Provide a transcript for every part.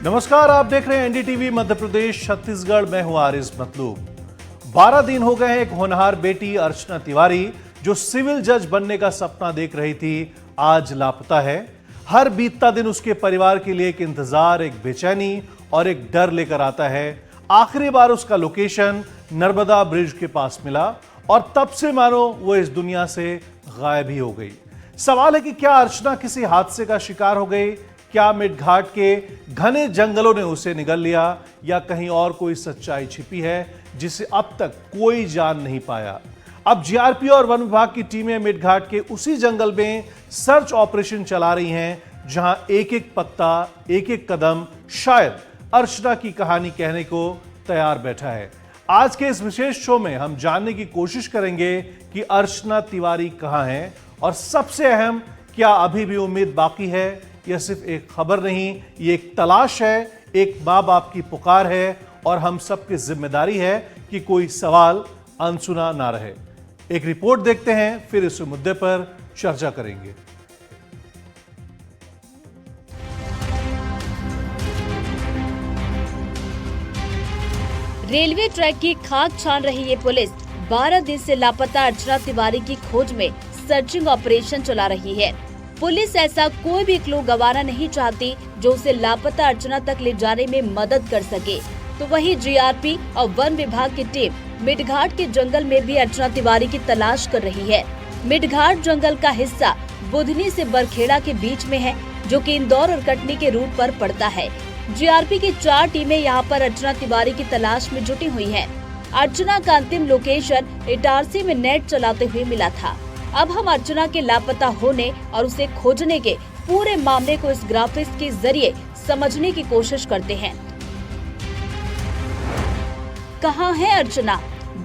नमस्कार, आप देख रहे हैं एनडीटीवी मध्य प्रदेश छत्तीसगढ़। मैं हूं आरिज मतलूब। 12 दिन हो गए हैं एक होनहार बेटी अर्चना तिवारी जो सिविल जज बनने का सपना देख रही थी, आज लापता है। हर बीतता दिन उसके परिवार के लिए एक इंतजार, एक बेचैनी और एक डर लेकर आता है। आखिरी बार उसका लोकेशन नर्मदा ब्रिज के पास मिला और तब से मानो वो इस दुनिया से गायब ही हो गई। सवाल है कि क्या अर्चना किसी हादसे का शिकार हो गई? क्या मेडघाट के घने जंगलों ने उसे निगल लिया या कहीं और कोई सच्चाई छिपी है जिसे अब तक कोई जान नहीं पाया? अब जीआरपी और वन विभाग की टीमें मेडघाट के उसी जंगल में सर्च ऑपरेशन चला रही हैं जहां एक एक पत्ता, एक एक कदम शायद अर्चना की कहानी कहने को तैयार बैठा है। आज के इस विशेष शो में हम जानने की कोशिश करेंगे कि अर्चना तिवारी कहां है और सबसे अहम, क्या अभी भी उम्मीद बाकी है? यह सिर्फ एक खबर नहीं, ये एक तलाश है, एक माँ बाप की पुकार है और हम सबकी जिम्मेदारी है कि कोई सवाल अनसुना ना रहे। एक रिपोर्ट देखते हैं, फिर इस मुद्दे पर चर्चा करेंगे। रेलवे ट्रैक की खाक छान रही ये पुलिस 12 दिन से लापता अर्चना तिवारी की खोज में सर्चिंग ऑपरेशन चला रही है। पुलिस ऐसा कोई भी क्लू गंवाना नहीं चाहती जो उसे लापता अर्चना तक ले जाने में मदद कर सके। तो वहीं जीआरपी और वन विभाग की टीम मेडघाट के जंगल में भी अर्चना तिवारी की तलाश कर रही है। मेडघाट जंगल का हिस्सा बुधनी से बरखेड़ा के बीच में है, जो कि इंदौर और कटनी के रूट पर पड़ता है। जीआरपी की 4 टीमें यहाँ पर अर्चना तिवारी की तलाश में जुटी हुई हैं। अर्चना का अंतिम लोकेशन इटारसी में नेट चलाते हुए मिला था। अब हम अर्चना के लापता होने और उसे खोजने के पूरे मामले को इस ग्राफिक्स के जरिए समझने की कोशिश करते हैं। कहाँ है अर्चना?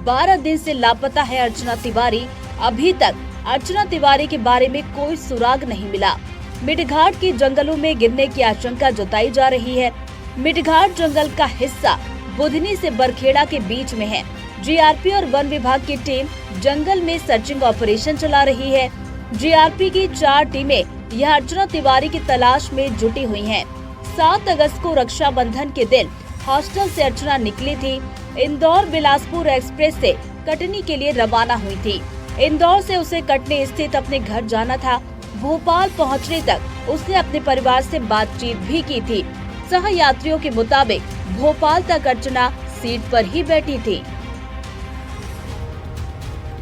12 दिन से लापता है अर्चना तिवारी। अभी तक अर्चना तिवारी के बारे में कोई सुराग नहीं मिला। मेडघाट के जंगलों में गिरने की आशंका जताई जा रही है। मेडघाट जंगल का हिस्सा बुधनी से बरखेड़ा के बीच में है। जीआरपी और वन विभाग की टीम जंगल में सर्चिंग ऑपरेशन चला रही है। जीआरपी की 4 टीमें यह अर्चना तिवारी की तलाश में जुटी हुई हैं। 7 अगस्त को रक्षाबंधन के दिन हॉस्टल से अर्चना निकली थी। इंदौर बिलासपुर एक्सप्रेस से कटनी के लिए रवाना हुई थी। इंदौर से उसे कटनी स्थित अपने घर जाना था। भोपाल पहुंचने तक उसने अपने परिवार से बातचीत भी की थी। सह यात्रियों के मुताबिक भोपाल तक अर्चना सीट पर ही बैठी थी।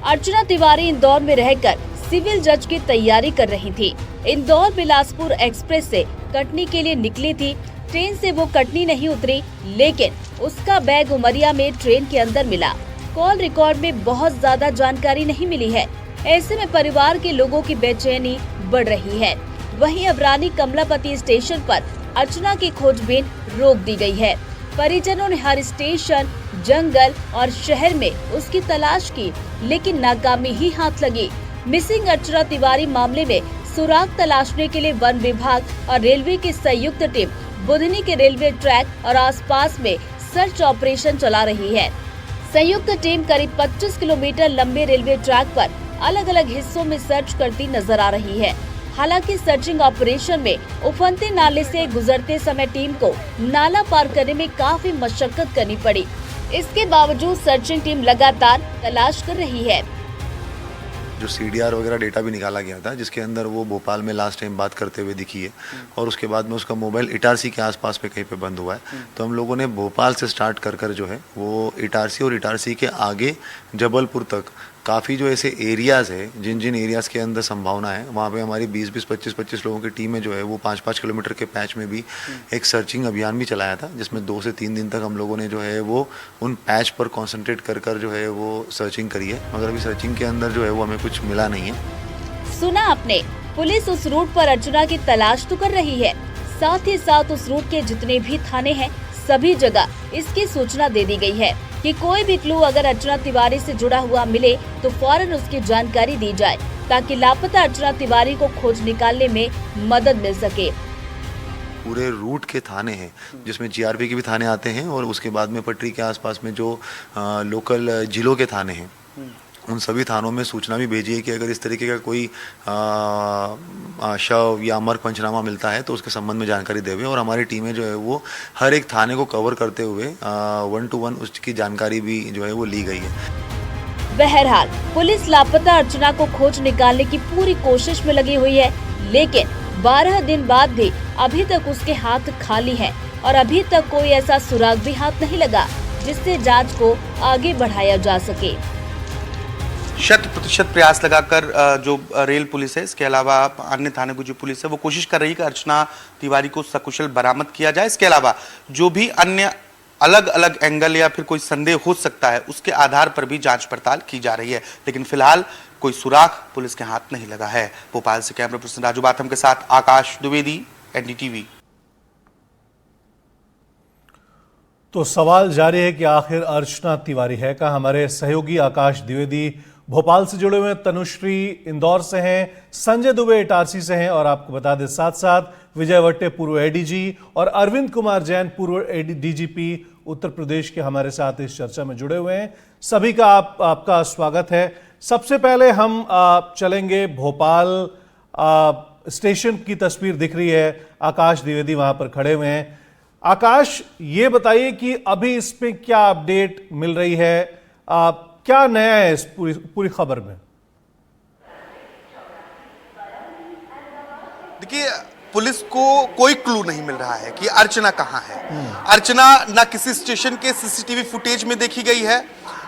अर्चना तिवारी इंदौर में रहकर सिविल जज की तैयारी कर रही थी। इंदौर बिलासपुर एक्सप्रेस से कटनी के लिए निकली थी। ट्रेन से वो कटनी नहीं उतरी, लेकिन उसका बैग उमरिया में ट्रेन के अंदर मिला। कॉल रिकॉर्ड में बहुत ज्यादा जानकारी नहीं मिली है। ऐसे में परिवार के लोगों की बेचैनी बढ़ रही है। वहीं अब रानी कमलापति स्टेशन पर अर्चना की खोजबीन रोक दी गई है। परिजनों ने हर स्टेशन, जंगल और शहर में उसकी तलाश की, लेकिन नाकामी ही हाथ लगी। मिसिंग अर्चना तिवारी मामले में सुराग तलाशने के लिए वन विभाग और रेलवे की संयुक्त टीम बुधनी के रेलवे ट्रैक और आसपास में सर्च ऑपरेशन चला रही है। संयुक्त टीम करीब 25 किलोमीटर लंबे रेलवे ट्रैक पर अलग अलग हिस्सों में सर्च करती नजर आ रही है। हालांकि सर्चिंग ऑपरेशन में उफनते नाले से गुजरते समय टीम को नाला पार करने में काफी मशक्कत करनी पड़ी। इसके बावजूद सर्चिंग टीम लगातार तलाश कर रही है। जो CDR वगैरह डेटा भी निकाला गया था, जिसके अंदर वो भोपाल में लास्ट टाइम बात करते हुए दिखी है और उसके बाद में उसका मोबाइल इटारसी के आसपास पे कहीं पे बंद हुआ है। तो हम लोगों ने भोपाल से स्टार्ट कर जो है वो इटारसी और इटारसी के आगे जबलपुर तक काफ़ी जो ऐसे एरियाज़ है, जिन जिन एरियाज़ के अंदर संभावना है, वहाँ पे हमारी 20-20, 25-25 लोगों की टीमें जो है वो 5-5 किलोमीटर के पैच में भी एक सर्चिंग अभियान भी चलाया था, जिसमें 2 से 3 दिन तक हम लोगों ने जो है वो उन पैच पर कॉन्सेंट्रेट कर जो है वो सर्चिंग करी है। मगर अभी सर्चिंग के अंदर जो है वो हमें कुछ मिला नहीं है। सुना आपने, पुलिस उस रूट पर अर्चना की तलाश तो कर रही है, साथ ही साथ उस रूट के जितने भी थाने हैं सभी जगह इसकी सूचना दे दी गई है कि कोई भी क्लू अगर अर्चना तिवारी से जुड़ा हुआ मिले तो फौरन उसकी जानकारी दी जाए, ताकि लापता अर्चना तिवारी को खोज निकालने में मदद मिल सके। पूरे रूट के थाने हैं, जिसमें जीआरपी के भी थाने आते हैं और उसके बाद में पटरी के आसपास में जो लोकल जिलों के थाने हैं उन सभी थानों में सूचना भी भेजी है कि अगर इस तरीके का कोई शव या अमर पंचनामा मिलता है तो उसके संबंध में जानकारी देवे, और हमारी टीमें जो है वो हर एक थाने को कवर करते हुए 1 to 1 उसकी जानकारी भी जो है वो ली गई है। बहरहाल पुलिस लापता अर्चना को खोज निकालने की पूरी कोशिश में लगी हुई है, लेकिन 12 दिन बाद भी अभी तक उसके हाथ खाली हैं और अभी तक कोई ऐसा सुराग भी हाथ नहीं लगा जिससे जांच को आगे बढ़ाया जा सके। 100% प्रयास लगाकर जो रेल पुलिस है, इसके अलावा अन्य थाने की जो पुलिस है वो कोशिश कर रही है कि अर्चना तिवारी को सकुशल बरामद किया जाए। इसके अलावा जो भी अन्य अलग अलग एंगल या फिर कोई संदेह हो सकता है उसके आधार पर भी जांच पड़ताल की जा रही है, लेकिन फिलहाल कोई सुराग पुलिस के हाथ नहीं लगा है। भोपाल से कैमरा पर्सन राजू बाथम के साथ आकाश द्विवेदी, एनडीटीवी। तो सवाल जारी है कि आखिर अर्चना तिवारी है कहां। हमारे सहयोगी आकाश द्विवेदी भोपाल से जुड़े हुए हैं, तनुश्री इंदौर से हैं, संजय दुबे इटारसी से हैं, और आपको बता दें साथ साथ विजय वट्टे पूर्व एडीजी और अरविंद कुमार जैन पूर्व डीजीपी उत्तर प्रदेश के हमारे साथ इस चर्चा में जुड़े हुए हैं। सभी का आपका स्वागत है। सबसे पहले हम चलेंगे भोपाल स्टेशन की तस्वीर दिख रही है, आकाश द्विवेदी वहां पर खड़े हुए हैं। आकाश, ये बताइए कि अभी इसमें क्या अपडेट मिल रही है, क्या नया है इस पूरी खबर में? देखिए, पुलिस को कोई क्लू नहीं मिल रहा है कि अर्चना कहां है। अर्चना ना किसी स्टेशन के सीसीटीवी फुटेज में देखी गई है,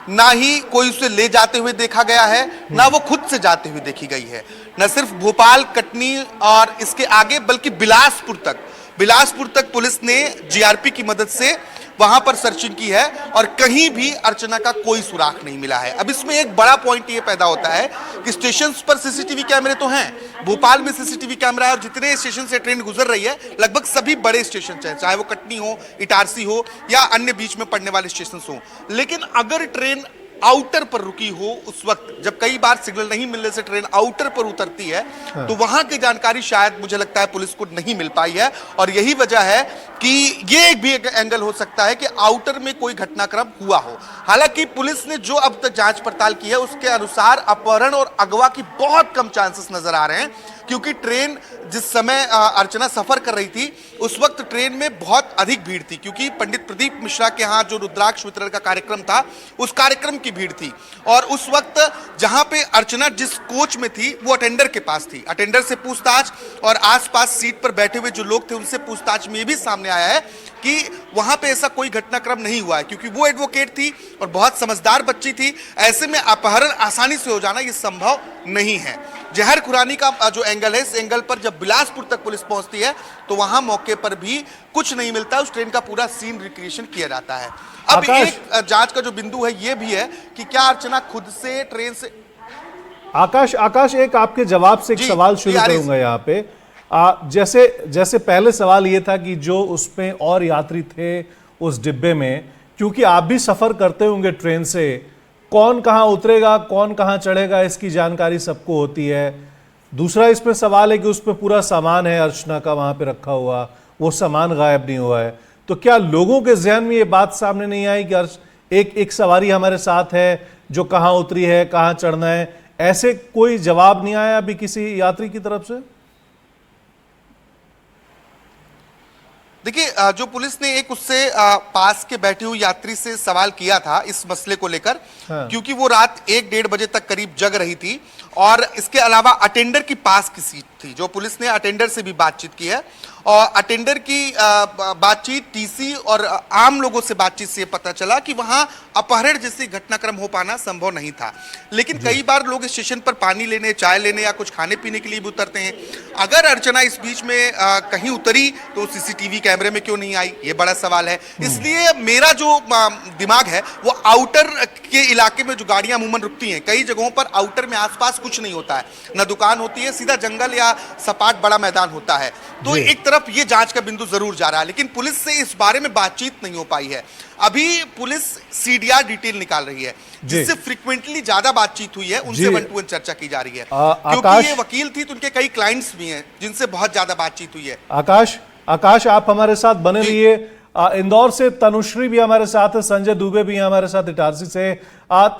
ना ही कोई उसे ले जाते हुए देखा गया है, ना वो खुद से जाते हुए देखी गई है। न सिर्फ भोपाल, कटनी और इसके आगे बल्कि बिलासपुर तक पुलिस ने जीआरपी की मदद से वहां पर सर्चिंग की है और कहीं भी अर्चना का कोई सुराग नहीं मिला है। अब इसमें एक बड़ा पॉइंट ये पैदा होता है कि स्टेशन पर सीसीटीवी कैमरे तो हैं, भोपाल में सीसीटीवी कैमरा है, और जितने स्टेशन से ट्रेन गुजर रही है लगभग सभी बड़े स्टेशन चाहे वो कटनी हो, इटारसी हो या अन्य बीच में पड़ने वाले स्टेशन हो। लेकिन अगर ट्रेन आउटर पर रुकी हो, उस वक्त जब कई बार सिग्नल नहीं मिलने से ट्रेन आउटर पर उतरती है, तो वहां की जानकारी शायद मुझे लगता है पुलिस को नहीं मिल पाई है, और यही वजह है कि ये एक भी एंगल हो सकता है कि आउटर में कोई घटनाक्रम हुआ हो। हालांकि पुलिस ने जो अब तक जांच पड़ताल की है उसके अनुसार अपहरण और अगवा की बहुत कम चांसेस नजर आ रहे हैं, क्योंकि ट्रेन जिस समय अर्चना सफर कर रही थी उस वक्त ट्रेन में बहुत अधिक भीड़ थी, क्योंकि पंडित प्रदीप मिश्रा के यहाँ जो रुद्राक्ष वितरण का कार्यक्रम था उस कार्यक्रम की भीड़ थी, और उस वक्त जहां पे अर्चना जिस कोच में थी वो अटेंडर के पास थी। अटेंडर से पूछताछ और आसपास सीट पर बैठे हुए जो लोग थे उनसे पूछताछ में भी सामने आया है कि वहां पे ऐसा कोई घटनाक्रम नहीं हुआ है, क्योंकि वो एडवोकेट थी और बहुत समझदार बच्ची थी। ऐसे में अपहरण आसानी से हो जाना ये संभव नहीं है। जहर खुरानी का जो एंगल है, इस एंगल पर जब बिलासपुर तक पुलिस पहुंचती है तो वहां मौके पर भी कुछ नहीं मिलता, उस ट्रेन का पूरा सीन रिक्रिएशन किया जाता है। अब एक जांच का जो बिंदु है ये भी है कि क्या अर्चना खुद से ट्रेन से। आकाश एक आपके जवाब से एक सवाल शुरू करूंगा यहाँ पे। जैसे पहले सवाल ये था कि जो उसमें और यात्री थे उस डिब्बे में, क्योंकि आप भी सफर करते होंगे ट्रेन से, कौन कहां उतरेगा, कौन कहां चढ़ेगा, इसकी जानकारी सबको होती है। दूसरा इसमें सवाल है कि उसमें पूरा सामान है अर्चना का वहां पे रखा हुआ, वो सामान गायब नहीं हुआ है। तो क्या लोगों के जहन में ये बात सामने नहीं आई कि एक सवारी हमारे साथ है जो कहां उतरी है, कहां चढ़ना है? ऐसे कोई जवाब नहीं आया अभी किसी यात्री की तरफ से? देखिए, जो पुलिस ने एक उससे पास के बैठे हुए यात्री से सवाल किया था इस मसले को लेकर, क्योंकि वो रात 1-1:30 बजे तक करीब जग रही थी, और इसके अलावा अटेंडर की पास की सीट थी, जो पुलिस ने अटेंडर से भी बातचीत की है, और अटेंडर की बातचीत टीसी और आम लोगों से बातचीत से पता चला कि वहां अपहरण जैसी घटनाक्रम हो पाना संभव नहीं था। लेकिन कई बार लोग स्टेशन पर पानी लेने, चाय लेने या कुछ खाने पीने के लिए भी उतरते हैं। अगर अर्चना इस बीच में कहीं उतरी तो सीसीटीवी कैमरे में क्यों नहीं आई, ये बड़ा सवाल है। इसलिए मेरा जो दिमाग है वो आउटर के इलाके में जो गाड़ियां अमूमन रुकती हैं, कई जगहों पर आउटर में आसपास कुछ नहीं होता है, न दुकान होती है, सीधा जंगल या सपाट बड़ा मैदान होता है। तो एक तरफ ये जांच का बिंदु जरूर जा रहा है, लेकिन पुलिस से इस बारे में बातचीत नहीं हो पाई है। अभी पुलिस सीडीआर डिटेल निकाल रही है, जिससे फ्रीक्वेंटली ज्यादा बातचीत हुई है, उनसे 1-to-1 चर्चा की जा रही है, क्योंकि ये वकील थी तो उनके कई क्लाइंट्स भी हैं जिनसे बहुत ज्यादा बातचीत हुई है। आकाश आप हमारे साथ बने रहिए। इंदौर से तनुश्री भी हमारे साथ है, संजय दुबे भी हैं हमारे साथ इटारसी से।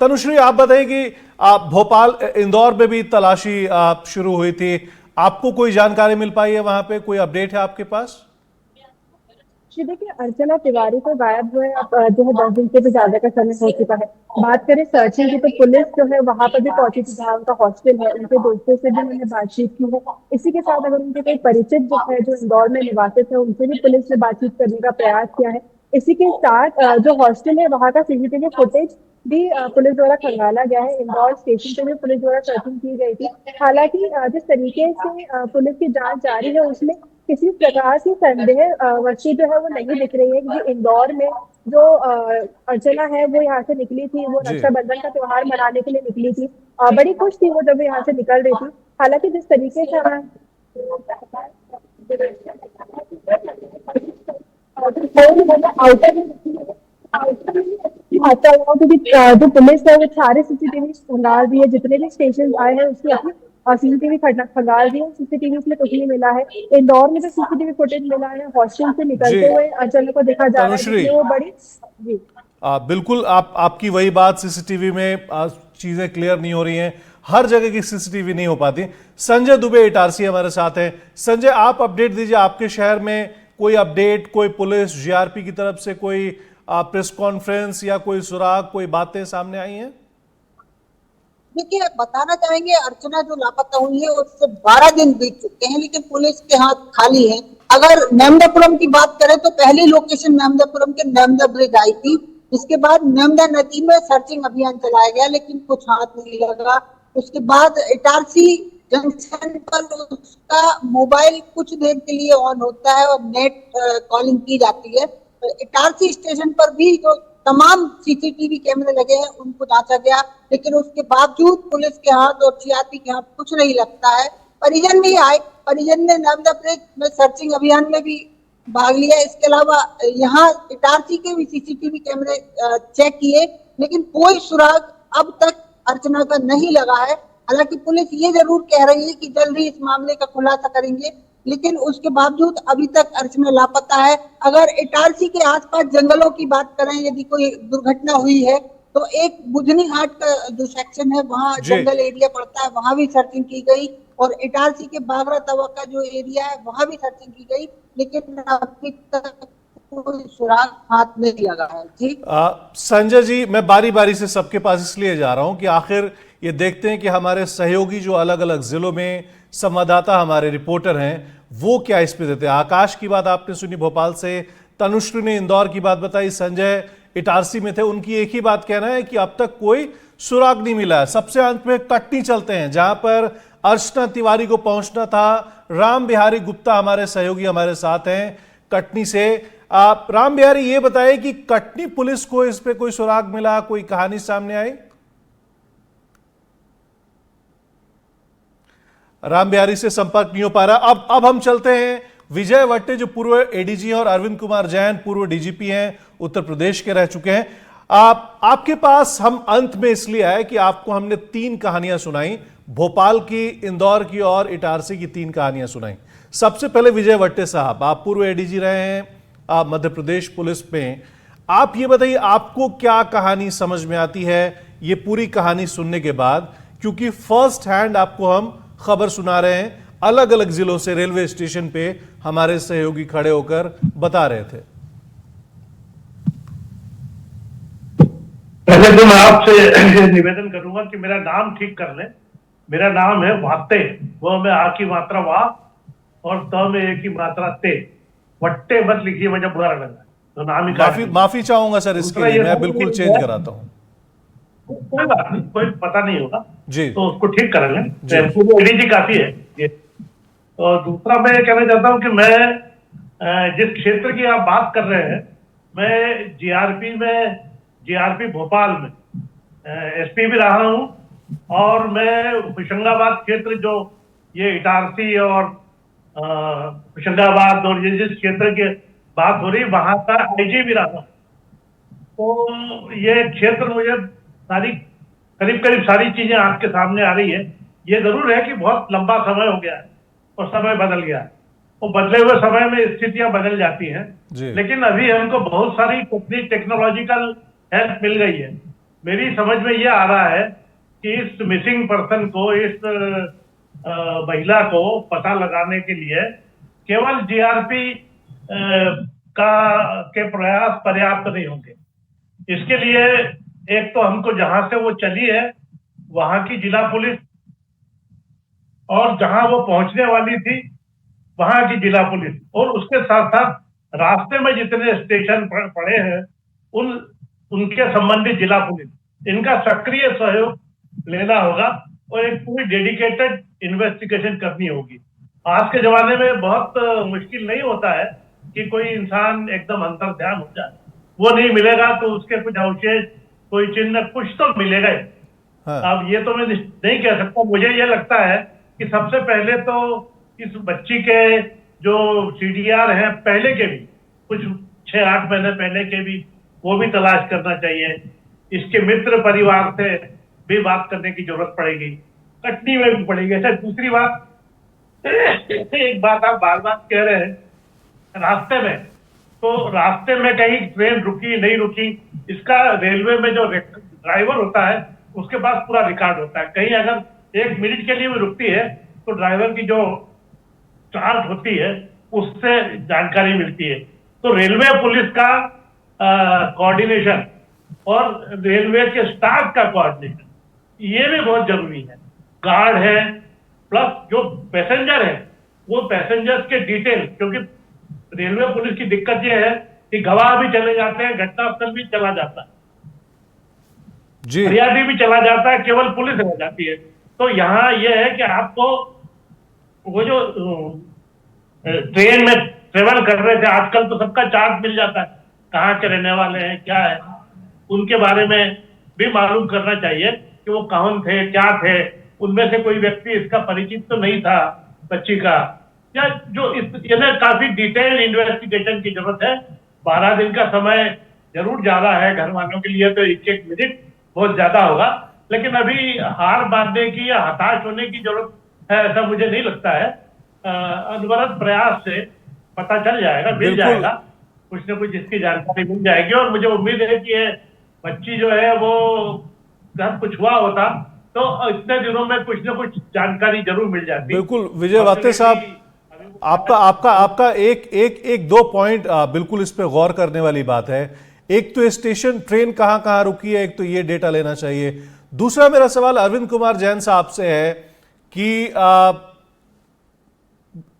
तनुश्री, आप बताइए कि भोपाल इंदौर में भी तलाशी शुरू हुई थी, आपको कोई जानकारी मिल पाई है, वहां पे कोई अपडेट है आपके पास? जी देखिए, अर्चना तिवारी को गायब हुए अब जो है 10 दिन से भी ज्यादा का समय हो चुका है। बात करें सर्चिंग की तो पुलिस जो है वहां पर भी पहुंची थी जहाँ उनका हॉस्टल है, उनके दोस्तों से भी उन्होंने बातचीत की है। इसी के साथ अगर उनके कोई परिचित जो है जो इंदौर में निवासित है उनसे भी पुलिस ने बातचीत करने का प्रयास किया है। इसी के साथ जो हॉस्टल है वहाँ का सीसीटीवी फुटेज भी पुलिस द्वारा खंगाला गया है। इंदौर स्टेशन पे भी पुलिस द्वारा सर्चिंग की गई थी। हालांकि जिस तरीके से पुलिस की जांच जारी है उसमें किसी प्रकार की संदेह वस्तु जो है वो नहीं दिख रही है, क्योंकि इंदौर में जो अर्चना है वो यहाँ से निकली थी, वो जी। रक्षाबंधन का त्योहार मनाने के लिए निकली थी। बड़ी खुश थी वो जब यहाँ से निकल रही थी। हालांकि जिस तरीके से जो पुलिस है वो सारे सीसीटीवी खंगाल दिए, जितने भी स्टेशन आए हैं उसकी अपनी सीसीटीवी खंगाल दिए। सीसीटीवी उसमें कुछ नहीं मिला है। इंदौर में जो सीसीटीवी फुटेज मिला है हॉस्टल से निकलते जी। हुए अर्चना को देखा जा रहा है, तनुश्री, जिसमें वो बड़ी जी बिल्कुल आपकी वही बात, सीसीटीवी में चीजें क्लियर नहीं हो रही हैं, हर जगह की सीसीटीवी नहीं हो पाती। संजय दुबे इटारसी हमारे साथ हैं। संजय, आप अपडेट दीजिए, आपके शहर में कोई अपडेट, कोई पुलिस जीआरपी की तरफ से कोई प्रेस कॉन्फ्रेंस या कोई सुराग, कोई बातें सामने आई हैं? देखिए, बताना चाहेंगे अर्चना जो लापता हुई है उससे 12 दिन बीत चुके हैं, लेकिन पुलिस के हाथ खाली है। अगर नेमदापुरम की बात करें तो पहली लोकेशन नेमदापुरम के नेमदा ब्रिज आई थी, इसके बाद नेमदा नदी में सर्चिंग अभियान चलाया गया लेकिन कुछ हाथ नहीं लगा। उसके बाद इटारसी जंक्शन पर उसका मोबाइल कुछ देर के लिए ऑन होता है और नेट कॉलिंग की जाती है। इटारसी स्टेशन पर भी जो तमाम सीसीटीवी कैमरे लगे हैं उनको जांचा गया, लेकिन उसके बावजूद पुलिस के हाथ और सीआरपी के हाथ कुछ नहीं लगता है। परिजन भी आए, परिजन ने नर्मदा ब्रिज में सर्चिंग अभियान में भी भाग लिया। इसके अलावा यहाँ इटारसी के भी सीसीटीवी कैमरे चेक किए, लेकिन कोई सुराग अब तक अर्चना का नहीं लगा है। हालांकि पुलिस ये जरूर कह रही है कि जल्द ही इस मामले का खुलासा करेंगे, लेकिन उसके बावजूद अभी तक अर्चना लापता है। अगर इटारसी के आसपास जंगलों की बात करें, यदि कोई दुर्घटना हुई है तो एक बुधनी घाट का जो सेक्शन है वहाँ जंगल एरिया पड़ता है, वहां भी सर्चिंग की गई, और इटारसी के बागरा तवा का जो एरिया है वहां भी सर्चिंग की गई, लेकिन अभी तक कोई सुराग हाथ नहीं लगा है। जी संजय जी, मैं बारी बारी से सबके पास इसलिए जा रहा हूं कि आखिर ये देखते हैं कि हमारे सहयोगी जो अलग अलग जिलों में संवाददाता हमारे रिपोर्टर हैं वो क्या इस पे देते हैं। आकाश की बात आपने सुनी भोपाल से, तनुश्री ने इंदौर की बात बताई, संजय इटारसी में थे, उनकी एक ही बात कहना है कि अब तक कोई सुराग नहीं मिला है। सबसे अंत में कटनी चलते हैं जहां पर अर्चना तिवारी को पहुंचना था। राम बिहारी गुप्ता हमारे सहयोगी हमारे साथ हैं कटनी से। आप राम बिहारी ये बताइए कि कटनी पुलिस को इस पे कोई सुराग मिला, कोई कहानी सामने आई? राम बिहारी से संपर्क नहीं हो पा रहा। अब हम चलते हैं विजय वट्टे जो पूर्व एडीजी हैं और अरविंद कुमार जैन पूर्व डीजीपी हैं, उत्तर प्रदेश के रह चुके हैं। आपके पास हम अंत में इसलिए आए कि आपको हमने 3 कहानियां सुनाई, भोपाल की, इंदौर की और इटारसी की 3 कहानियां सुनाई। सबसे पहले विजय वट्टे साहब, आप पूर्व एडीजी रहे हैं मध्य प्रदेश पुलिस में, आप ये बताइए आपको क्या कहानी समझ में आती है ये पूरी कहानी सुनने के बाद, क्योंकि फर्स्ट हैंड आपको हम खबर सुना रहे हैं, अलग अलग जिलों से रेलवे स्टेशन पे हमारे सहयोगी खड़े होकर बता रहे थे। पहले तो मैं आपसे निवेदन करूंगा कि मेरा नाम ठीक कर लें। मेरा नाम है वात्ते, वो में आ की मात्रा वाह और त में एक की मात्रा ते, वट्टे मत लिखिए, मुझे बुरा लगा तो नाम ही माफी चाहूंगा सर इसके लिए, मैं बिल्कुल चेंज कराता हूँ। कोई बात नहीं, कोई पता नहीं होगा जी, तो उसको ठीक कर लें, एडीजी काफी है ये। और दूसरा मैं कहना चाहता हूँ कि मैं जिस क्षेत्र की आप बात कर रहे हैं, मैं जीआरपी भोपाल में एसपी भी रहा हूँ, और मैं होशंगाबाद क्षेत्र जो ये इटारसी और होशंगाबाद और ये जिस क्षेत्र की बात हो रही वहां का आईजी भी रहा हूँ। तो ये क्षेत्र मुझे करीब करीब सारी चीजें आपके सामने आ रही है। ये जरूर है कि बहुत लंबा समय हो गया है और समय बदल गया है। वो बदले हुए समय में स्थितियां बदल जाती हैं। जी। लेकिन अभी हमको बहुत सारी टेक्नोलॉजिकल हेल्प मिल गई है। मेरी समझ में ये आ रहा है कि इस मिसिंग पर्सन को, इस महिला को पता लगाने के लिए केवल जीआरपी के प्रयास पर्याप्त नहीं होंगे। इसके लिए एक तो हमको जहां से वो चली है वहां की जिला पुलिस, और जहां वो पहुंचने वाली थी वहां की जिला पुलिस, और उसके साथ साथ रास्ते में जितने स्टेशन पड़े हैं उनके संबंधित जिला पुलिस, इनका सक्रिय सहयोग लेना होगा और एक पूरी डेडिकेटेड इन्वेस्टिगेशन करनी होगी। आज के जमाने में बहुत मुश्किल नहीं होता है कि कोई इंसान एकदम अंतर्ध्यान हो जाए, वो नहीं मिलेगा तो उसके कुछ अवशेष, कोई चिन्ह, कुछ तो मिलेगा ही। हाँ। अब ये तो मैं नहीं कह सकता, मुझे ये लगता है कि सबसे पहले तो इस बच्ची के जो सीडीआर हैं पहले के भी, कुछ 6-8 महीने पहले के भी, वो भी तलाश करना चाहिए। इसके मित्र परिवार से भी बात करने की जरूरत पड़ेगी, कटनी में भी पड़ेगी। अच्छा, दूसरी बात, एक बात आप बार बार कह रहे हैं रास्ते में, तो रास्ते में कहीं ट्रेन रुकी नहीं रुकी, इसका रेलवे में जो ड्राइवर होता है उसके पास पूरा रिकॉर्ड होता है। कहीं अगर 1 मिनट के लिए भी रुकती है तो ड्राइवर की जो चार्ट होती है उससे जानकारी मिलती है। तो रेलवे पुलिस का कोऑर्डिनेशन और रेलवे के स्टाफ का कोऑर्डिनेशन, ये भी बहुत जरूरी है। गार्ड है प्लस जो पैसेंजर है, वो पैसेंजर्स के डिटेल, क्योंकि रेलवे पुलिस की दिक्कत ये है कि गवाह भी चले जाते हैं, घटनास्थल भी चला जाता है, जी, फरियादी भी चला जाता है, केवल पुलिस रह जाती है। तो यहाँ ये है कि आपको वो जो ट्रेन में ट्रेवल कर रहे थे, आजकल तो सबका चार्ट मिल जाता है, कहाँ के रहने वाले हैं, क्या है, उनके बारे में भी मालूम करना चाहिए कि वो कौन थे, क्या थे। उनमें से कोई व्यक्ति इसका परिचित तो नहीं था बच्ची का, या जो इन्हें काफी डिटेल इन्वेस्टिगेशन की जरूरत है। 12 दिन का समय जरूर ज्यादा है, घर वालों के लिए तो 1-1 मिनट बहुत ज्यादा होगा, लेकिन अभी हार बांधने की या हताश होने की जरूरत है ऐसा मुझे नहीं लगता है। अनवरत प्रयास से पता चल जाएगा, मिल जाएगा, कुछ न कुछ इसकी जानकारी मिल जाएगी। और मुझे उम्मीद है कि ये बच्ची जो है वो सब कुछ हुआ होता तो इतने दिनों में कुछ न कुछ जानकारी जरूर मिल जाती। बिल्कुल विजय वाते साहब, आपका एक दो पॉइंट बिल्कुल इस पे गौर करने वाली बात है। एक तो स्टेशन ट्रेन कहां कहां रुकी है, एक तो ये डेटा लेना चाहिए। दूसरा मेरा सवाल अरविंद कुमार जैन साहब से है कि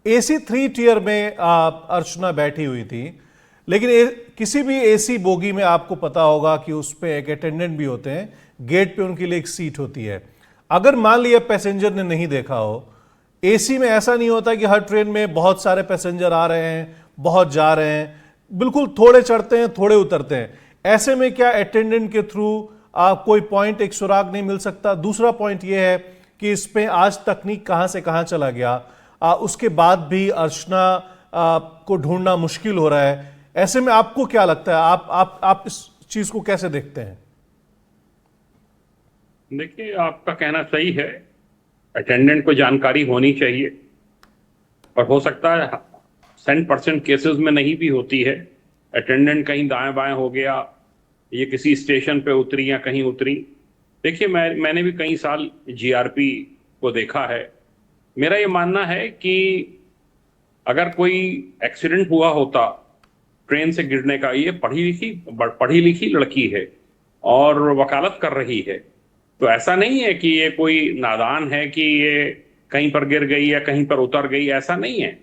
AC 3 टियर में अर्चना बैठी हुई थी, लेकिन किसी भी AC बोगी में आपको पता होगा कि उस पे एक अटेंडेंट भी होते हैं, गेट पे उनके लिए एक सीट होती है। अगर मान लिया पैसेंजर ने नहीं देखा हो, AC में ऐसा नहीं होता कि हर ट्रेन में बहुत सारे पैसेंजर आ रहे हैं, बहुत जा रहे हैं, बिल्कुल थोड़े चढ़ते हैं थोड़े उतरते हैं। ऐसे में क्या अटेंडेंट के थ्रू कोई पॉइंट, एक सुराग नहीं मिल सकता? दूसरा पॉइंट यह है कि इस पे आज तकनीक कहां से कहां चला गया, उसके बाद भी अर्चना को ढूंढना मुश्किल हो रहा है। ऐसे में आपको क्या लगता है, आप इस चीज को कैसे देखते हैं? देखिए, आपका कहना सही है, अटेंडेंट को जानकारी होनी चाहिए, और हो सकता है 100% केसेस में नहीं भी होती है। अटेंडेंट कहीं दाएं बाएं हो गया, ये किसी स्टेशन पे उतरी या कहीं उतरी। देखिए, मैंने भी कई साल जीआरपी को देखा है। मेरा ये मानना है कि अगर कोई एक्सीडेंट हुआ होता ट्रेन से गिरने का, ये पढ़ी लिखी लड़की है और वकालत कर रही है, तो ऐसा नहीं है कि ये कोई नादान है कि ये कहीं पर गिर गई या कहीं पर उतर गई, ऐसा नहीं है।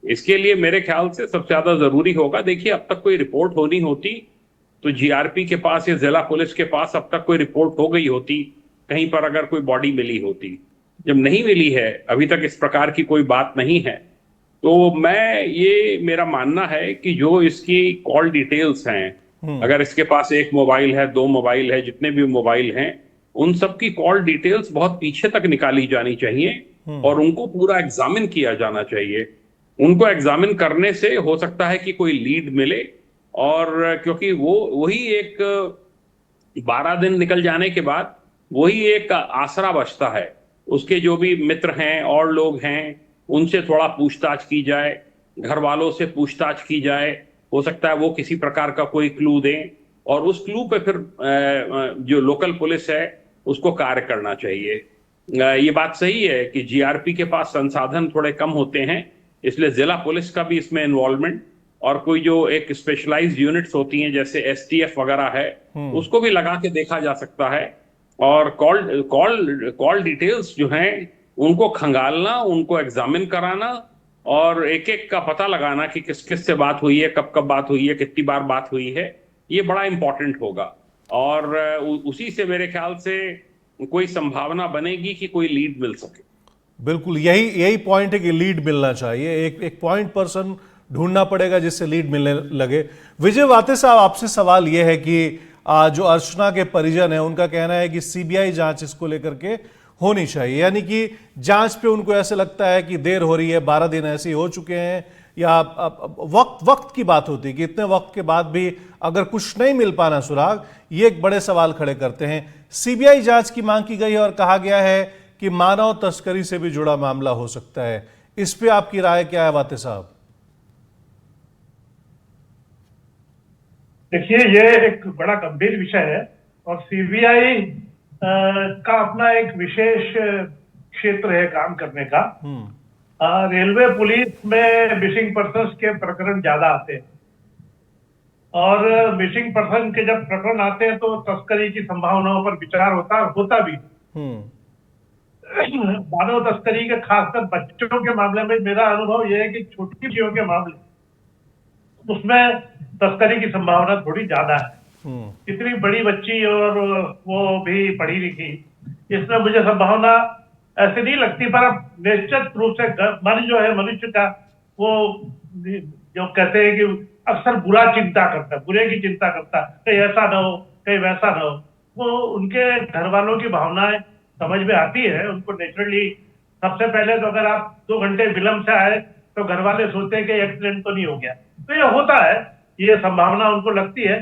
इसके लिए मेरे ख्याल से सबसे ज्यादा जरूरी होगा, देखिए अब तक कोई रिपोर्ट होनी होती तो जीआरपी के पास या जिला पुलिस के पास अब तक कोई रिपोर्ट हो गई होती, कहीं पर अगर कोई बॉडी मिली होती। जब नहीं मिली है, अभी तक इस प्रकार की कोई बात नहीं है, तो मेरा मानना है कि जो इसकी कॉल डिटेल्स हैं, अगर इसके पास 1 मोबाइल है, 2 मोबाइल है, जितने भी मोबाइल हैं, उन सब की कॉल डिटेल्स बहुत पीछे तक निकाली जानी चाहिए और उनको पूरा एग्जामिन किया जाना चाहिए। उनको एग्जामिन करने से हो सकता है कि कोई लीड मिले, और क्योंकि वही एक 12 दिन निकल जाने के बाद वही एक आसरा बचता है। उसके जो भी मित्र हैं और लोग हैं, उनसे थोड़ा पूछताछ की जाए, घर वालों से पूछताछ की जाए, हो सकता है वो किसी प्रकार का कोई क्लू दें और उस क्लू पे फिर जो लोकल पुलिस है उसको कार्य करना चाहिए। ये बात सही है कि जीआरपी के पास संसाधन थोड़े कम होते हैं, इसलिए जिला पुलिस का भी इसमें इन्वॉल्वमेंट और कोई जो एक स्पेशलाइज्ड यूनिट्स होती हैं जैसे एसटीएफ वगैरह है उसको भी लगा के देखा जा सकता है और कॉल डिटेल्स जो हैं उनको खंगालना, उनको एग्जामिन कराना और एक एक का पता लगाना कि किस किस से बात हुई है, कब कब बात हुई है, कितनी बार बात हुई है, ये बड़ा इंपॉर्टेंट होगा और उसी से मेरे ख्याल से कोई संभावना बनेगी कि कोई लीड मिल सके। बिल्कुल यही पॉइंट है कि लीड मिलना चाहिए, एक पॉइंट पर्सन ढूंढना पड़ेगा जिससे लीड मिलने लगे। विजय वाते साहब, आपसे सवाल यह है कि जो अर्चना के परिजन है उनका कहना है कि सीबीआई जांच इसको लेकर के होनी चाहिए, यानी कि जांच पे उनको ऐसे लगता है कि देर हो रही है, 12 दिन ऐसे हो चुके हैं या वक्त की बात होती है कि इतने वक्त के बाद भी अगर कुछ नहीं मिल पाना सुराग, ये एक बड़े सवाल खड़े करते हैं। सीबीआई जांच की मांग की गई है और कहा गया है कि मानव तस्करी से भी जुड़ा मामला हो सकता है, इस पे आपकी राय क्या है वाते साहब? देखिए, ये एक बड़ा गंभीर विषय है और सीबीआई का अपना एक विशेष क्षेत्र है काम करने का। रेलवे पुलिस में मिसिंग पर्सन्स के प्रकरण ज्यादा आते हैं और मिसिंग पर्सन के जब प्रकरण आते हैं तो तस्करी की संभावनाओं पर विचार होता भी। मानव तस्करी के खासकर बच्चों के मामले में मेरा अनुभव यह है कि छोटी बच्चियों के मामले उसमें तस्करी की संभावना थोड़ी ज्यादा है। इतनी बड़ी बच्ची और वो भी पढ़ी लिखी, इसमें मुझे संभावना ऐसे नहीं लगती, पर अब निश्चित रूप से मन जो है मनुष्य का, वो जो कहते हैं कि अक्सर बुरा चिंता करता है, बुरे की चिंता करता है, कहीं ऐसा ना हो, कहीं वैसा ना हो। वो उनके घर वालों की भावनाएं समझ में आती है उनको नेचुरली। सबसे पहले तो अगर आप 2 घंटे विलंब से आए तो घर वाले सोचते हैं कि एक्सीडेंट तो नहीं हो गया, तो ये होता है, ये संभावना उनको लगती है।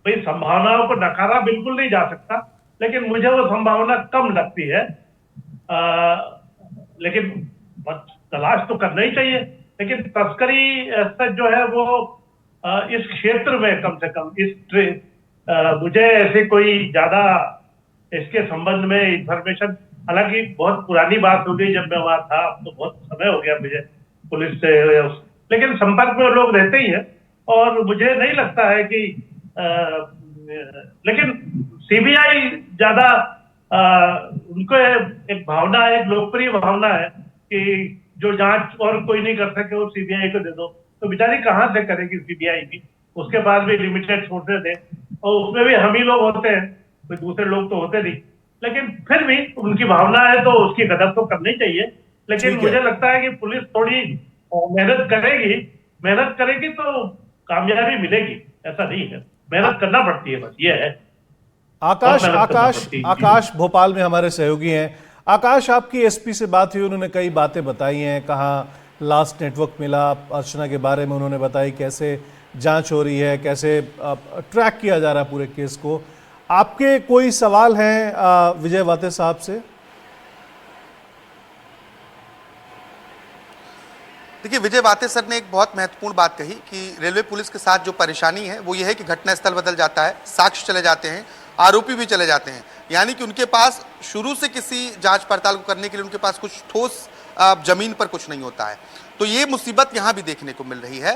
भाई, संभावनाओं को नकारा बिल्कुल नहीं जा सकता, लेकिन मुझे वो संभावना कम लगती है। लेकिन तलाश तो करना ही चाहिए, लेकिन तस्करी जो है वो इस क्षेत्र में कम से कम मुझे ऐसे कोई ज्यादा इसके संबंध में इंफॉर्मेशन, हालांकि बहुत पुरानी बात हो गई जब मैं वहां था, अब तो बहुत समय हो गया मुझे पुलिस से, लेकिन संपर्क में लोग रहते ही हैं और मुझे नहीं लगता है कि लेकिन सीबीआई ज्यादा उनको एक भावना है, एक लोकप्रिय भावना है कि जो जांच और कोई नहीं कर सके वो सीबीआई को दे दो, तो बेचारी कहां से करेगी सीबीआई भी, उसके बाद भी लिमिटेड सोर्सेज है और उसमें भी हम ही लोग होते हैं, कोई दूसरे लोग तो होते नहीं, लेकिन फिर भी उनकी भावना है तो उसकी कदर तो करनी चाहिए। लेकिन मुझे लगता है कि पुलिस थोड़ी मेहनत करेगी तो कामयाबी मिलेगी, ऐसा नहीं है, मेहनत करना पड़ती है, बस ये है। आकाश भोपाल में हमारे सहयोगी हैं। आकाश, आपकी एसपी से बात हुई, उन्होंने कई बातें बताई हैं, कहा लास्ट नेटवर्क मिला, अर्चना के बारे में उन्होंने बताई कैसे जांच हो रही है, कैसे ट्रैक किया जा रहा है पूरे केस को। आपके कोई सवाल हैं विजय वाते साहब से? देखिए, विजय वाते सर ने एक बहुत महत्वपूर्ण बात कही कि रेलवे पुलिस के साथ जो परेशानी है वो ये है कि घटनास्थल बदल जाता है, साक्ष्य चले जाते हैं, आरोपी भी चले जाते हैं, यानी कि उनके पास शुरू से किसी जांच पड़ताल को करने के लिए उनके पास कुछ ठोस जमीन पर कुछ नहीं होता है। तो ये मुसीबत यहाँ भी देखने को मिल रही है।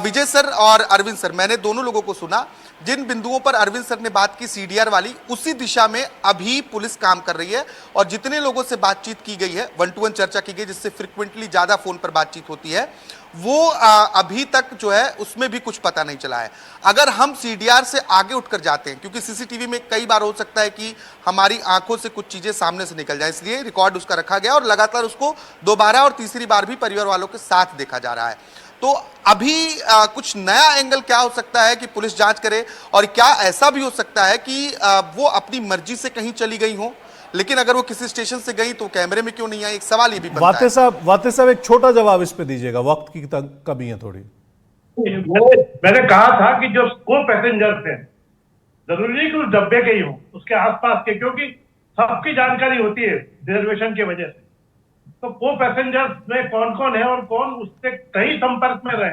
विजय सर और अरविंद सर, मैंने दोनों लोगों को सुना, जिन बिंदुओं पर अरविंद सर ने बात की सीडीआर वाली, उसी दिशा में अभी पुलिस काम कर रही है और जितने लोगों से बातचीत की गई है, 1-to-1 चर्चा की गई, जिससे फ्रिक्वेंटली ज्यादा फोन पर बातचीत होती है, वो अभी तक जो है उसमें भी कुछ पता नहीं चला है। अगर हम सीडीआर से आगे उठकर जाते हैं, क्योंकि सीसीटीवी में कई बार हो सकता है कि हमारी आंखों से कुछ चीजें सामने से निकल जाए, इसलिए रिकॉर्ड उसका रखा गया और लगातार उसको दोबारा और तीसरी बार भी परिवार वालों के साथ देखा जा रहा है। तो अभी कुछ नया एंगल क्या हो सकता है कि पुलिस जांच करे, और क्या ऐसा भी हो सकता है कि वो अपनी मर्जी से कहीं चली गई हो, लेकिन अगर वो किसी स्टेशन से गई तो कैमरे में क्यों नहीं आई? एक सवाल ये भी बनता है। वाते साहब एक छोटा जवाब इस पे दीजिएगा, वक्त की कमी है थोड़ी। मैंने कहा था कि जो को पैसेंजर्स हैं, जरूरी नहीं कि उस डब्बे के ही हो, उसके आसपास के, क्योंकि सबकी जानकारी होती है रिजर्वेशन की वजह से, तो वो पैसेंजर्स में कौन कौन है और कौन उससे कहीं संपर्क में रहे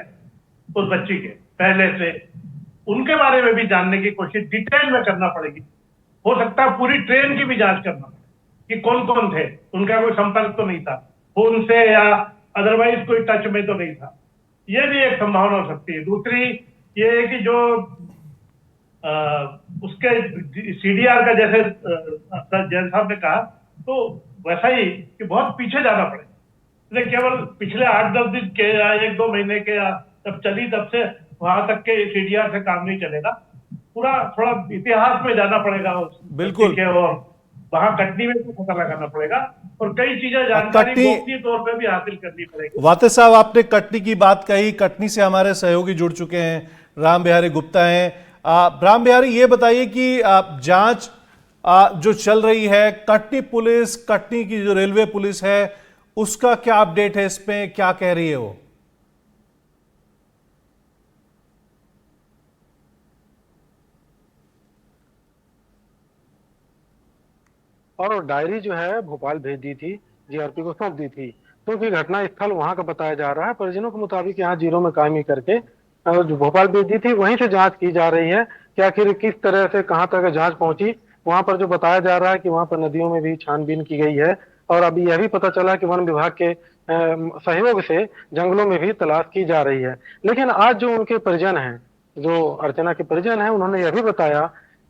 उस बच्ची के पहले से, उनके बारे में भी जानने की कोशिश डिटेल में करना पड़ेगी। हो सकता है पूरी ट्रेन की भी जांच करना पड़े कि कौन कौन थे, उनका कोई संपर्क तो नहीं था फोन से या अदरवाइज कोई टच में तो नहीं था। ये भी एक संभावना हो सकती है। दूसरी ये है कि जो उसके सीडीआर का जैसे जैन साहब ने कहा, तो वैसा ही कि बहुत पीछे जाना पड़े, केवल पिछले 8-10 दिन के या 1-2 महीने के या जब चली तब से वहां तक के सीडीआर से काम नहीं चलेगा, पूरा थोड़ा इतिहास में जाना पड़ेगा बिल्कुल के, और वहां कटनी में भी पता लगाना पड़ेगा और कई चीजें जानकारी गोपनीय तौर पे भी हासिल करनी पड़ेगी। वाते साहब, आपने कटनी की बात कही, कटनी से हमारे सहयोगी जुड़ चुके हैं, राम बिहारी गुप्ता हैं। राम बिहारी, ये बताइए कि जांच जो चल रही है, कटनी पुलिस, कटनी की जो रेलवे पुलिस है, उसका क्या अपडेट है, इसमें क्या कह रही है वो? और डायरी जो है भोपाल भेज दी थी, जीआरपी को सौंप दी थी, क्योंकि घटना स्थल वहां का बताया जा रहा है। परिजनों के मुताबिक यहाँ जीरो में कायमी करके जो भोपाल भेज दी थी, वहीं से जांच की जा रही है कि आखिर किस तरह से कहां तक जांच पहुंची। वहां पर जो बताया जा रहा है कि वहां पर नदियों में भी छानबीन की गई है, और अभी यह भी पता चला कि वन विभाग के सहयोग से जंगलों में भी तलाश की जा रही है। लेकिन आज जो उनके परिजन हैं, जो अर्चना के परिजन हैं, उन्होंने यह भी बताया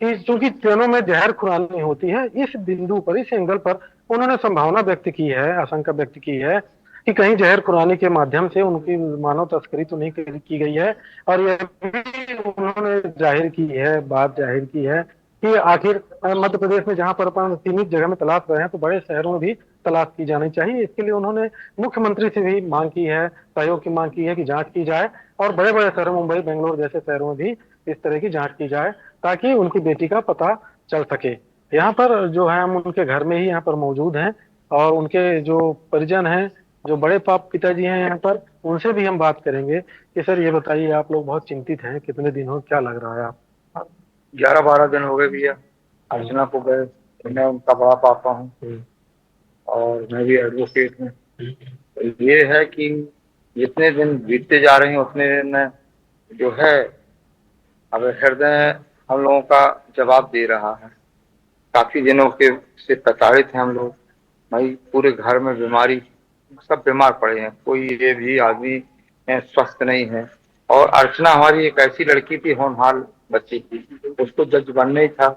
कि चूंकि ट्रेनों में जहर खुरानी होती है, इस बिंदु पर, इस एंगल पर उन्होंने संभावना व्यक्त की है, आशंका व्यक्त की है कि कहीं जहर खुरानी के माध्यम से उनकी मानव तस्करी तो नहीं की गई है। और यह भी उन्होंने जाहिर की है, बात जाहिर की है कि आखिर मध्य प्रदेश में जहां पर अपन सीमित जगह में तलाश रहे हैं, तो बड़े शहरों में भी तलाश की जानी चाहिए। इसके लिए उन्होंने मुख्यमंत्री से भी मांग की है, सहयोग की मांग की है कि जांच की जाए, और बड़े बड़े शहरों, मुंबई, बेंगलोर जैसे शहरों में भी इस तरह की जांच की जाए, ताकि उनकी बेटी का पता चल सके। यहाँ पर जो है, हम उनके घर में ही यहाँ पर मौजूद हैं, और उनके जो परिजन हैं, जो बड़े पिताजी हैं यहाँ पर, उनसे भी हम बात करेंगे कि सर ये बताइए, आप लोग बहुत चिंतित हैं, कितने दिन हो, क्या लग रहा है आप? 11-12 दिन हो गए भैया अर्चना को गए। मैं उनका बड़ा पापा हूँ और मैं भी एडवोकेट हूँ। तो ये है कि जितने दिन बीतते जा रहे हैं उतने दिन जो है, अब हृदय हम लोगों का जवाब दे रहा है। काफी दिनों के से प्रताड़ित हैं हम लोग भाई, पूरे घर में बीमारी, सब बीमार पड़े हैं, कोई ये भी आदमी स्वस्थ नहीं है। और अर्चना हमारी एक ऐसी लड़की थी, होनहार बच्ची थी, उसको जज बनना ही था,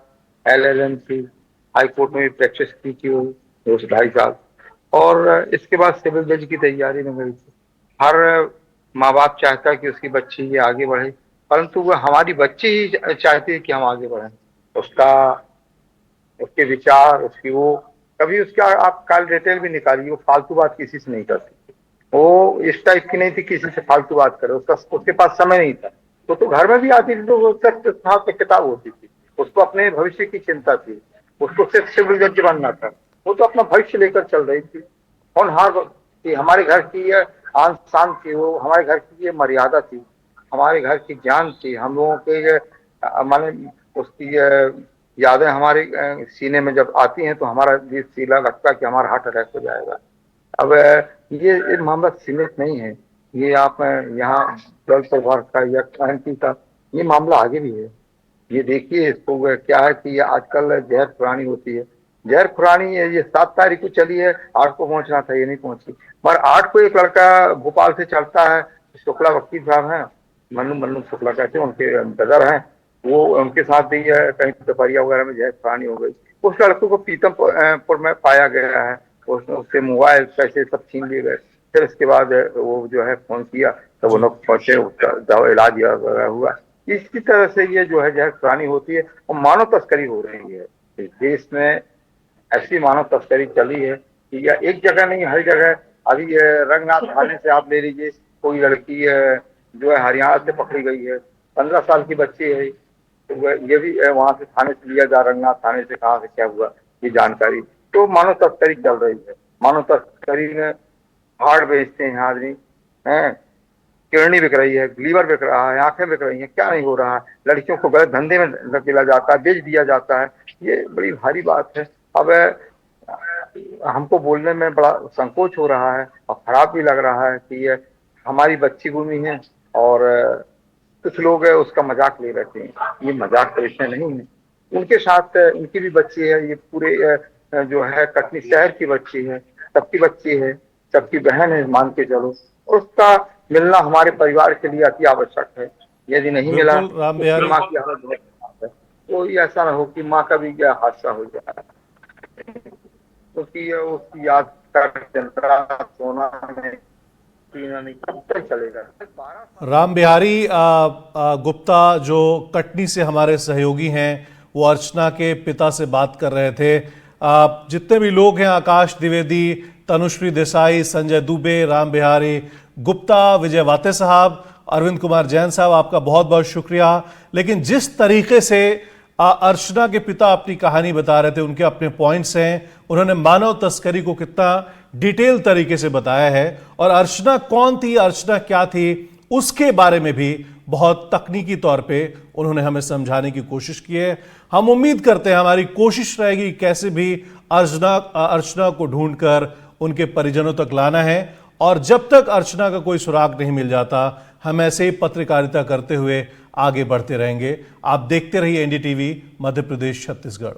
LLM थी, हाई कोर्ट में भी प्रैक्टिस की थी वो 2-2.5 साल, और इसके बाद सिविल जज की तैयारी में गई थी। हर माँ बाप चाहता है कि उसकी बच्ची ये आगे बढ़े, परंतु वह हमारी बच्ची ही चाहती है कि हम आगे बढ़ें। उसके विचार, उसकी वो, कभी उसका आप कॉल डिटेल भी निकालिए, वो फालतू बात किसी से नहीं करती। वो इस टाइप की नहीं थी किसी से फालतू बात करे, उसके पास समय नहीं था। तो घर में भी आती थी तो वो सिर्फ किताब होती थी, उसको अपने भविष्य की चिंता थी, उसको सिर्फ सिविल जज बनना था, वो तो अपना भविष्य लेकर चल रही थी। और हमारे घर की ये आन शान थी, वो हमारे घर की ये मर्यादा थी, हमारे घर की जान थी। हम लोगों के माने उसकी यादें हमारे सीने में जब आती हैं तो हमारा दिल सीला लगता है कि हमारा हार्ट अटैक हो जाएगा। अब ये मामला सीमित नहीं है, ये आप यहाँ जल प्रभार का या क्रांति का ये मामला आगे भी है। ये देखिए, इसको क्या है कि ये आजकल जहर खुरानी होती है, जहर खुरानी ये 7 तारीख को चली है, 8 को पहुंचना था, ये नहीं पहुंची। मगर 8 को एक लड़का भोपाल से चलता है, शुक्ला वकील साहब हैं, मन्नू शुक्ला कहते हैं, उनके ब्रदर हैं, वो उनके साथ भी कहीं दोपहरिया वगैरह में जहर खुरानी हो गई। उस लड़के को पीतमपुर में पाया गया है, उससे मोबाइल पैसे सब छीन लिए गए। फिर इसके बाद वो जो है फोन किया, तब वो लोग पहुंचे, उसका दवा इलाज वगैरह हुआ। इसी तरह से ये जो है जहर खुरानी होती है और मानव तस्करी हो रही है इस देश में। ऐसी मानव तस्करी चली है कि या एक जगह नहीं, हर जगह। अभी रंगनाथ थाने से आप ले लीजिए, कोई लड़की जो है हरियाणा से पकड़ी गई है, 15 साल की बच्ची है, तो ये भी वहां से थाने से लिया जा, रंगनाथ थाने से कहाँ से क्या हुआ ये जानकारी। तो मानव तस्करी चल रही है। मानव तस्करी में हार्ट बेचते हैं आदमी, किडनी बिक रही है, लीवर बिक रहा है, आंखें बिक रही हैं, क्या नहीं हो रहा है। लड़कियों को गलत धंधे में धकेला जाता है, बेच दिया जाता है, ये बड़ी भारी बात है। अब हमको बोलने में बड़ा संकोच हो रहा है और खराब भी लग रहा है कि ये हमारी बच्ची गुमी है और कुछ लोग उसका मजाक ले रहे थे। ये मजाक का विषय नहीं है। उनके साथ उनकी भी बच्ची है, ये पूरे जो है कटनी शहर की बच्ची है, सबकी बच्ची है, सबकी बहन है मान के चलो, और उसका मिलना हमारे परिवार के लिए अति आवश्यक है। यदि नहीं मिला बिल्कुल, राम बिहारी। तो माँ की हालत बहुत खराब है। कोई ऐसा ना हो कि माँ का भी क्या हादसा हो जाए, क्योंकि उसकी याद कर जनता सोना में पीना नहीं कब तक चलेगा। राम बिहारी गुप्ता जो कटनी से हमारे सहयोगी हैं, वो अर्चना के पिता से बात कर रहे थे। जितने भी लोग हैं, आकाश द्विवेदी, तनुश्री देसाई, संजय दुबे, राम बिहारी गुप्ता, विजय वाते साहब, अरविंद कुमार जैन साहब, आपका बहुत बहुत शुक्रिया। लेकिन जिस तरीके से अर्चना के पिता अपनी कहानी बता रहे थे, उनके अपने पॉइंट्स हैं, उन्होंने मानव तस्करी को कितना डिटेल तरीके से बताया है और अर्चना कौन थी, अर्चना क्या थी, उसके बारे में भी बहुत तकनीकी तौर पे उन्होंने हमें समझाने की कोशिश की है। हम उम्मीद करते हैं, हमारी कोशिश रहेगी कैसे भी अर्चना को ढूंढकर उनके परिजनों तक लाना है, और जब तक अर्चना का कोई सुराग नहीं मिल जाता, हम ऐसे ही पत्रकारिता करते हुए आगे बढ़ते रहेंगे। आप देखते रहिए एनडीटीवी मध्य प्रदेश छत्तीसगढ़।